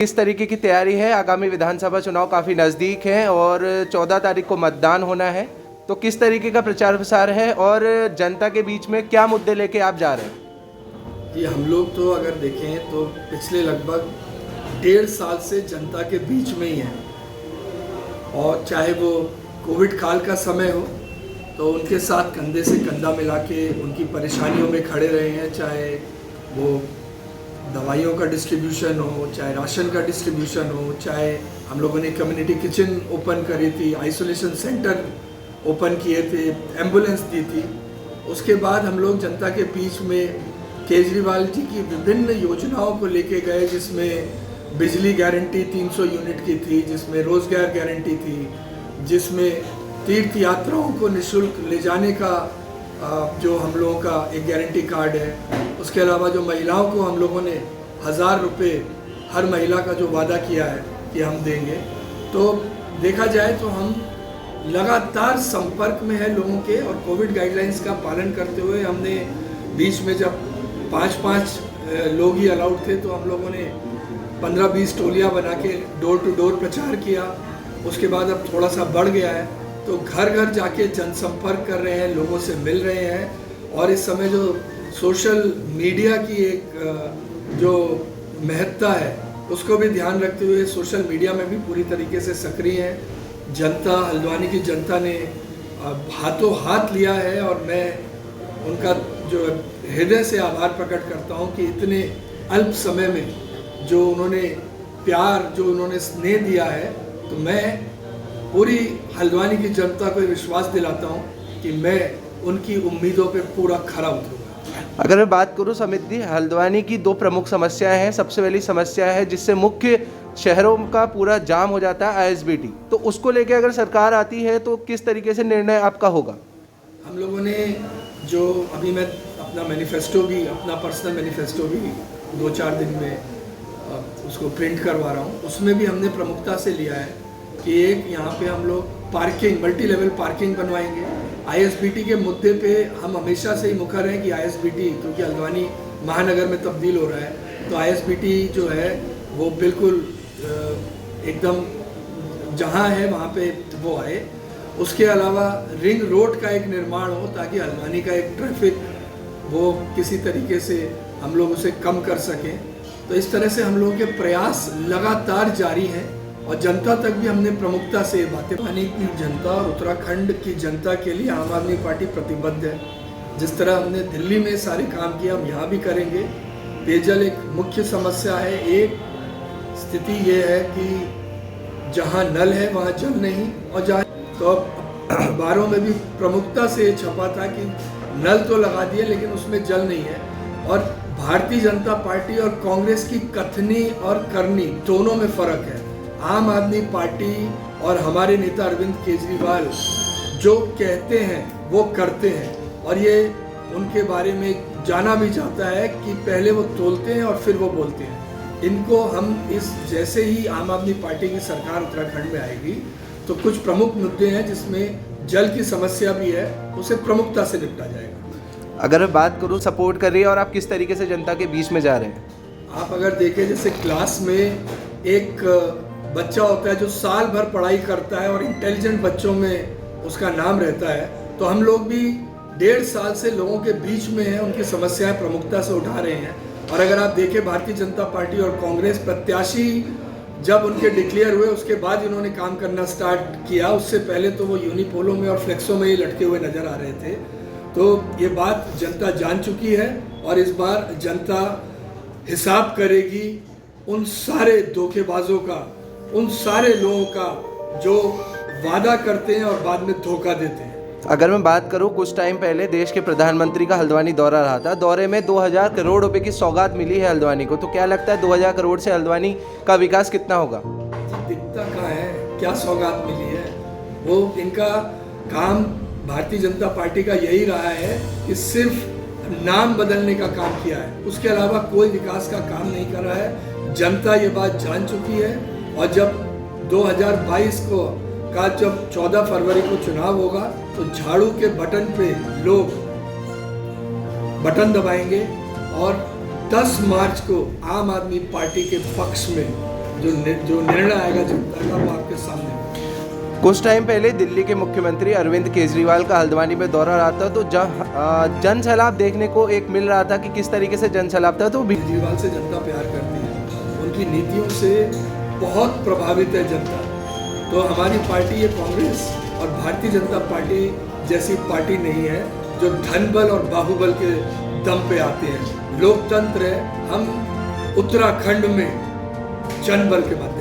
किस तरीके की तैयारी है? आगामी विधानसभा चुनाव काफ़ी नज़दीक है और 14 तारीख को मतदान होना है, तो किस तरीके का प्रचार प्रसार है और जनता के बीच में क्या मुद्दे लेके आप जा रहे हैं? कि हम लोग तो अगर देखें तो पिछले लगभग 1.5 साल से जनता के बीच में ही हैं और चाहे वो कोविड काल का समय हो तो उनके साथ कंधे से कंधा मिला के उनकी परेशानियों में खड़े रहे हैं, चाहे वो दवाइयों का डिस्ट्रीब्यूशन हो, चाहे राशन का डिस्ट्रीब्यूशन हो, चाहे हम लोगों ने कम्युनिटी किचन ओपन करी थी, आइसोलेशन सेंटर ओपन किए थे, एम्बुलेंस दी थी। उसके बाद हम लोग जनता के बीच में केजरीवाल जी की विभिन्न योजनाओं को लेके गए, जिसमें बिजली गारंटी 300 यूनिट की थी, जिसमें रोजगार गारंटी थी, जिसमें तीर्थ यात्राओं को निःशुल्क ले जाने का जो हम लोगों का एक गारंटी कार्ड है। उसके अलावा जो महिलाओं को हम लोगों ने 1000 रुपये हर महिला का जो वादा किया है कि हम देंगे, तो देखा जाए तो हम लगातार संपर्क में है लोगों के और कोविड गाइडलाइंस का पालन करते हुए हमने बीच में जब 5-5 लोग ही अलाउड थे तो हम लोगों ने 15-20 टोलियां बना के डोर टू डोर प्रचार किया। उसके बाद अब थोड़ा सा बढ़ गया है तो घर घर जाके जनसंपर्क कर रहे हैं, लोगों से मिल रहे हैं और इस समय जो सोशल मीडिया की एक जो महत्ता है उसको भी ध्यान रखते हुए सोशल मीडिया में भी पूरी तरीके से सक्रिय हैं। जनता, हल्द्वानी की जनता ने हाथों हाथ लिया है और मैं उनका जो हृदय से आभार प्रकट करता हूं कि इतने अल्प समय में जो उन्होंने प्यार, जो उन्होंने स्नेह दिया है, तो मैं पूरी हल्द्वानी की जनता को विश्वास दिलाता हूं कि मैं उनकी उम्मीदों पे पूरा खरा उतरूंगा। अगर मैं बात करूं समित जी, हल्द्वानी की 2 प्रमुख समस्याएं हैं। सबसे पहली समस्या है जिससे मुख्य शहरों का पूरा जाम हो जाता है, ISBT। तो उसको लेके अगर सरकार आती है तो किस तरीके से निर्णय आपका होगा? हम लोगों ने जो अभी मैं अपना मैनिफेस्टो भी, अपना पर्सनल मैनिफेस्टो भी 2-4 दिन में उसको प्रिंट करवा रहा हूँ, उसमें भी हमने प्रमुखता से लिया है कि एक यहाँ पे हम लोग पार्किंग, मल्टी लेवल पार्किंग बनवाएंगे। ISBT के मुद्दे पे हम हमेशा से ही मुखर हैं कि ISBT, क्योंकि हल्द्वानी महानगर में तब्दील हो रहा है, तो ISBT जो है वो बिल्कुल एकदम जहाँ है वहाँ पे वो आए। उसके अलावा रिंग रोड का एक निर्माण हो ताकि हल्द्वानी का एक ट्रैफिक वो किसी तरीके से हम लोग उसे कम कर सकें। तो इस तरह से हम लोगों के प्रयास लगातार जारी हैं और जनता तक भी हमने प्रमुखता से बातें। हल्द्वानी की जनता और उत्तराखंड की जनता के लिए आम आदमी पार्टी प्रतिबद्ध है। जिस तरह हमने दिल्ली में सारे काम किया, हम यहाँ भी करेंगे। पेयजल एक मुख्य समस्या है। एक स्थिति ये है कि जहाँ नल है वहाँ जल नहीं, और जहाँ तो अखबारों में भी प्रमुखता से छपा था कि नल तो लगा दिए लेकिन उसमें जल नहीं है। और भारतीय जनता पार्टी और कांग्रेस की कथनी और करनी दोनों में फर्क है। आम आदमी पार्टी और हमारे नेता अरविंद केजरीवाल जो कहते हैं वो करते हैं और ये उनके बारे में जाना भी जाता है कि पहले वो तोलते हैं और फिर वो बोलते हैं। इनको हम इस जैसे ही आम आदमी पार्टी की सरकार उत्तराखंड में आएगी तो कुछ प्रमुख मुद्दे हैं जिसमें जल की समस्या भी है, उसे प्रमुखता से निपटा जाएगा। अगर मैं बात करूं, सपोर्ट कर रही है और आप किस तरीके से जनता के बीच में जा रहे हैं? आप अगर देखें, जैसे क्लास में एक बच्चा होता है जो साल भर पढ़ाई करता है और इंटेलिजेंट बच्चों में उसका नाम रहता है, तो हम लोग भी 1.5 साल से लोगों के बीच में हैं, उनकी समस्याएं प्रमुखता से उठा रहे हैं। और अगर आप देखें, भारतीय जनता पार्टी और कांग्रेस प्रत्याशी जब उनके डिक्लेयर हुए उसके बाद इन्होंने काम करना स्टार्ट किया। उससे पहले तो वो यूनिपोलो में और फ्लेक्सो में ही लटके हुए नजर आ रहे थे। तो ये बात जनता जान चुकी है और इस बार जनता हिसाब करेगी उन सारे धोखेबाजों का, उन सारे लोगों का जो वादा करते हैं और बाद में धोखा देते हैं। अगर मैं बात करूं, कुछ टाइम पहले देश के प्रधानमंत्री का हल्द्वानी दौरा रहा था। दौरे में 2000 करोड़ रुपए की सौगात मिली है हल्द्वानी को, तो क्या लगता है 2000 करोड़ से हल्द्वानी का विकास कितना होगा? दिखता कहाँ है, क्या सौगात मिली है? वो इनका काम भारतीय जनता पार्टी का यही रहा है कि सिर्फ नाम बदलने का काम किया है, उसके अलावा कोई विकास का काम नहीं कर रहा है। जनता ये बात जान चुकी है और जब 2022 को का जब 14 फरवरी को चुनाव होगा तो झाड़ू के बटन पे लोग बटन दबाएंगे और 10 मार्च को आम आदमी पार्टी के पक्ष में जो निर्णय आएगा जनता का वो आपके सामने होगा। कुछ टाइम पहले दिल्ली के मुख्यमंत्री अरविंद केजरीवाल का हल्द्वानी में दौरा रहा था, तो जन सैलाब देखने को एक मिल रहा था कि किस तरीके से जन सैलाब था। तो केजरीवाल से जनता प्यार करती है, उनकी नीतियों से बहुत प्रभावित है जनता। तो हमारी पार्टी ये कांग्रेस और भारतीय जनता पार्टी जैसी पार्टी नहीं है जो धन बल और बाहुबल के दम पे आते हैं। लोकतंत्र है, हम उत्तराखंड में जनबल के माध्यम